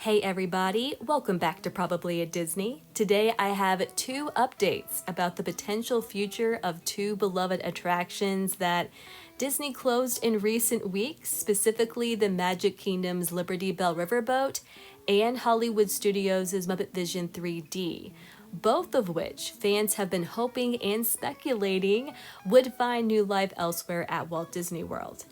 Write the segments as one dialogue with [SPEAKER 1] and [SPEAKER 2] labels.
[SPEAKER 1] Hey everybody, welcome back to Probably a Disney. Today I have two updates about the potential future of two beloved attractions that Disney closed in recent weeks, specifically the Magic Kingdom's Liberty Belle Riverboat and Hollywood Studios' Muppet Vision 3D, both of which fans have been hoping and speculating would find new life elsewhere at Walt Disney World.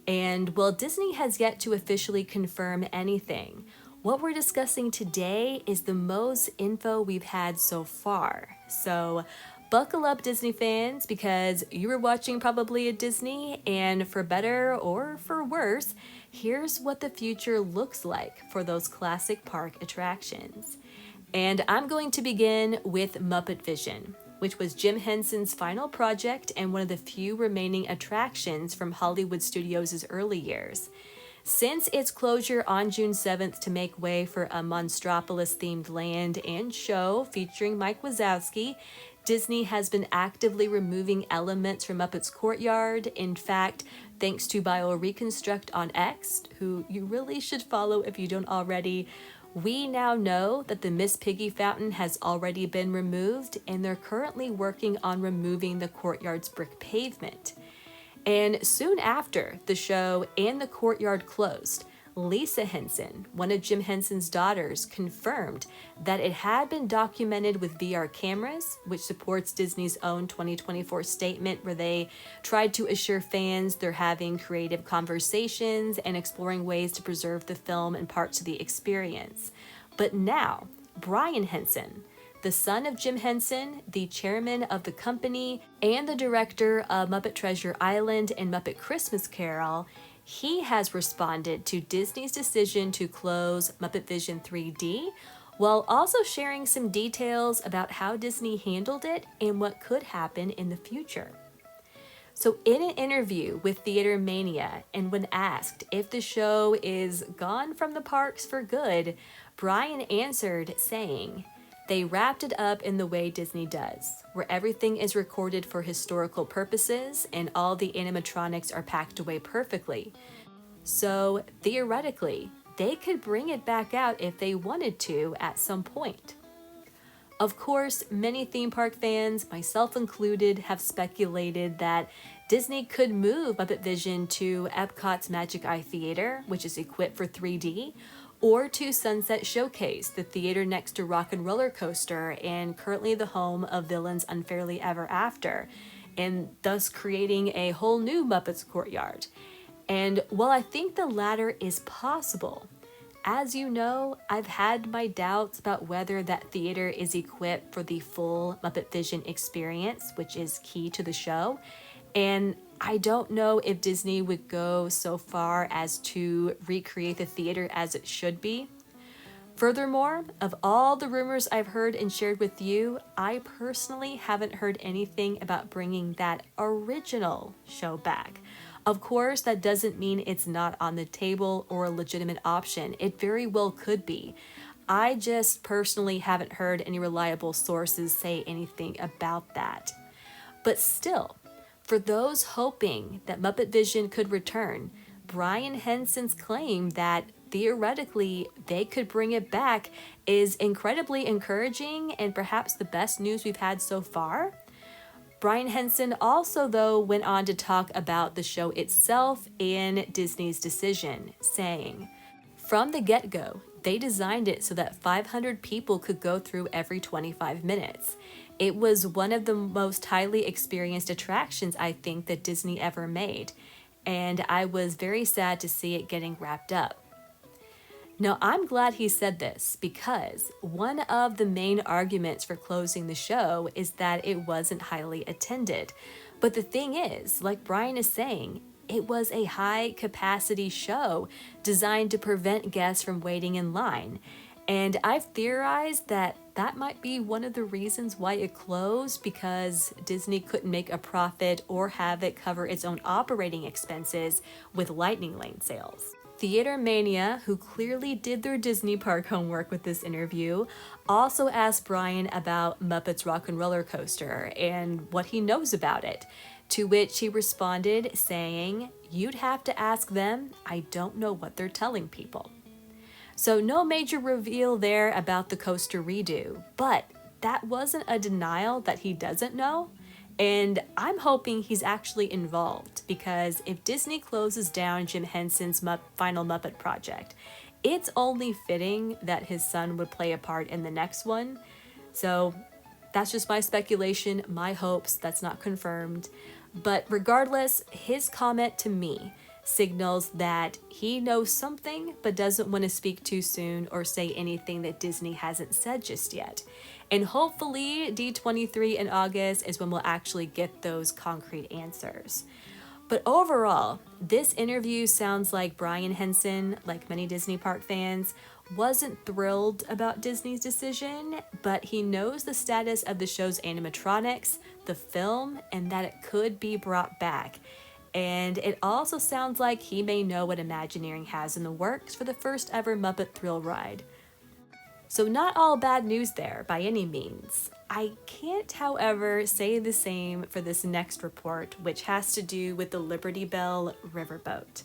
[SPEAKER 1] And while Disney has yet to officially confirm anything, what we're discussing today is the most info we've had so far. So buckle up, Disney fans, because you were watching Probably a Disney, and for better or for worse, here's what the future looks like for those classic park attractions. And I'm going to begin with Muppet Vision, which was Jim Henson's final project and one of the few remaining attractions from Hollywood Studios' early years. Since its closure on June 7th to make way for a Monstropolis-themed land and show featuring Mike Wazowski, Disney has been actively removing elements from Muppet's courtyard. In fact, thanks to BioReconstruct on X, who you really should follow if you don't already, we now know that the Miss Piggy fountain has already been removed, and they're currently working on removing the courtyard's brick pavement. And soon after the show and the courtyard closed, Lisa Henson, one of Jim Henson's daughters, confirmed that it had been documented with VR cameras, which supports Disney's own 2024 statement where they tried to assure fans they're having creative conversations and exploring ways to preserve the film and parts of the experience. But now, Brian Henson, the son of Jim Henson, the chairman of the company, and the director of Muppet Treasure Island and Muppet Christmas Carol, he has responded to Disney's decision to close Muppet Vision 3D, while also sharing some details about how Disney handled it and what could happen in the future. So in an interview with Theater Mania, and when asked if the show is gone from the parks for good, Brian answered saying, "They wrapped it up in the way Disney does, where everything is recorded for historical purposes and all the animatronics are packed away perfectly. So, theoretically, they could bring it back out if they wanted to at some point." Of course, many theme park fans, myself included, have speculated that Disney could move Muppet Vision to Epcot's Magic Eye Theater, which is equipped for 3D, or to Sunset Showcase, the theater next to Rock and Roller Coaster and currently the home of Villains Unfairly Ever After, and thus creating a whole new Muppets courtyard. And while I think the latter is possible, as you know, I've had my doubts about whether that theater is equipped for the full Muppet Vision experience, which is key to the show, and I don't know if Disney would go so far as to recreate the theater as it should be. Furthermore, of all the rumors I've heard and shared with you, I personally haven't heard anything about bringing that original show back. Of course, that doesn't mean it's not on the table or a legitimate option. It very well could be. I just personally haven't heard any reliable sources say anything about that. But still, for those hoping that Muppet Vision could return, Brian Henson's claim that theoretically they could bring it back is incredibly encouraging and perhaps the best news we've had so far. Brian Henson also, though, went on to talk about the show itself and Disney's decision, saying, "From the get-go, they designed it so that 500 people could go through every 25 minutes. It was one of the most highly experienced attractions I think that Disney ever made, and I was very sad to see it getting wrapped up." Now, I'm glad he said this because one of the main arguments for closing the show is that it wasn't highly attended. But the thing is, like Brian is saying, it was a high-capacity show designed to prevent guests from waiting in line. And I've theorized that that might be one of the reasons why it closed, because Disney couldn't make a profit or have it cover its own operating expenses with Lightning Lane sales. Theater Mania, who clearly did their Disney park homework with this interview, also asked Brian about Muppets Rock and Roller Coaster and what he knows about it, to which he responded saying, "You'd have to ask them. I don't know what they're telling people." So no major reveal there about the coaster redo, but that wasn't a denial that he doesn't know. And I'm hoping he's actually involved because if Disney closes down Jim Henson's final Muppet project, it's only fitting that his son would play a part in the next one. So that's just my speculation, my hopes, that's not confirmed. But regardless, his comment to me signals that he knows something but doesn't want to speak too soon or say anything that Disney hasn't said just yet. And hopefully D23 in August is when we'll actually get those concrete answers. But overall, this interview sounds like Brian Henson, like many Disney park fans, wasn't thrilled about Disney's decision, but he knows the status of the show's animatronics, the film, and that it could be brought back. And it also sounds like he may know what Imagineering has in the works for the first ever Muppet Thrill Ride. So not all bad news there by any means. I can't, however, say the same for this next report, which has to do with the Belle Riverboat.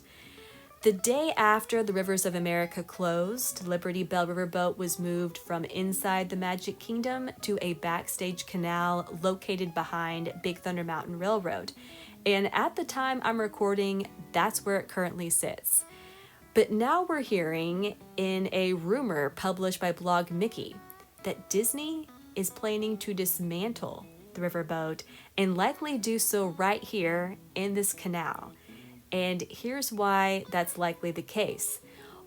[SPEAKER 1] The day after the Rivers of America closed, Belle Riverboat was moved from inside the Magic Kingdom to a backstage canal located behind Big Thunder Mountain Railroad. And at the time I'm recording, that's where it currently sits. But now we're hearing in a rumor published by Blog Mickey that Disney is planning to dismantle the riverboat and likely do so right here in this canal. And here's why that's likely the case.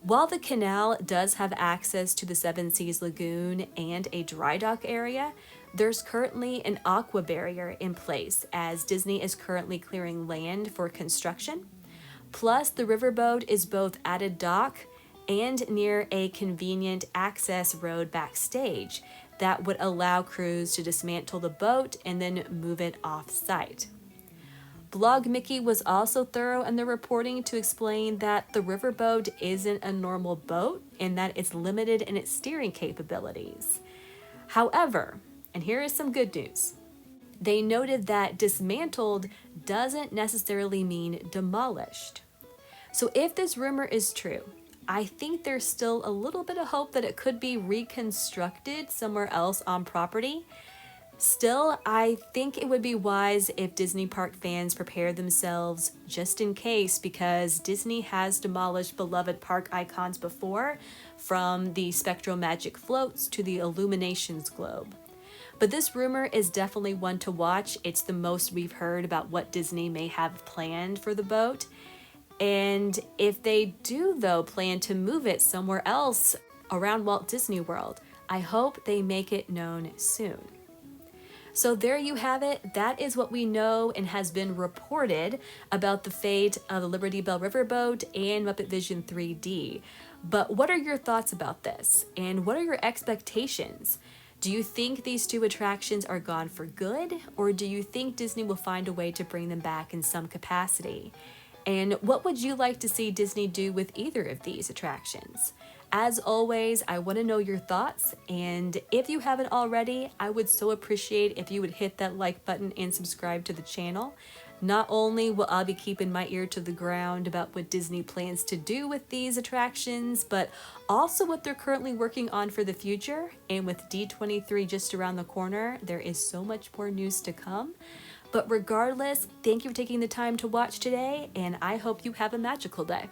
[SPEAKER 1] While the canal does have access to the Seven Seas Lagoon and a dry dock area, there's currently an aqua barrier in place as Disney is currently clearing land for construction. Plus, the riverboat is both at a dock and near a convenient access road backstage that would allow crews to dismantle the boat and then move it off-site. Blog Mickey was also thorough in the reporting to explain that the riverboat isn't a normal boat and that it's limited in its steering capabilities. However, and here is some good news, they noted that dismantled doesn't necessarily mean demolished. So if this rumor is true, I think there's still a little bit of hope that it could be reconstructed somewhere else on property. Still, I think it would be wise if Disney park fans prepare themselves just in case, because Disney has demolished beloved park icons before, from the Spectral Magic floats to the Illuminations globe. But this rumor is definitely one to watch. It's the most we've heard about what Disney may have planned for the boat. And if they do, though, plan to move it somewhere else around Walt Disney World, I hope they make it known soon. So there you have it. That is what we know and has been reported about the fate of the Belle Riverboat and Muppet Vision 3D. But what are your thoughts about this? And what are your expectations? Do you think these two attractions are gone for good? Or do you think Disney will find a way to bring them back in some capacity? And what would you like to see Disney do with either of these attractions? As always, I want to know your thoughts, and if you haven't already, I would so appreciate if you would hit that like button and subscribe to the channel. Not only will I be keeping my ear to the ground about what Disney plans to do with these attractions, but also what they're currently working on for the future. And with D23 just around the corner, there is so much more news to come. But regardless, thank you for taking the time to watch today, and I hope you have a magical day.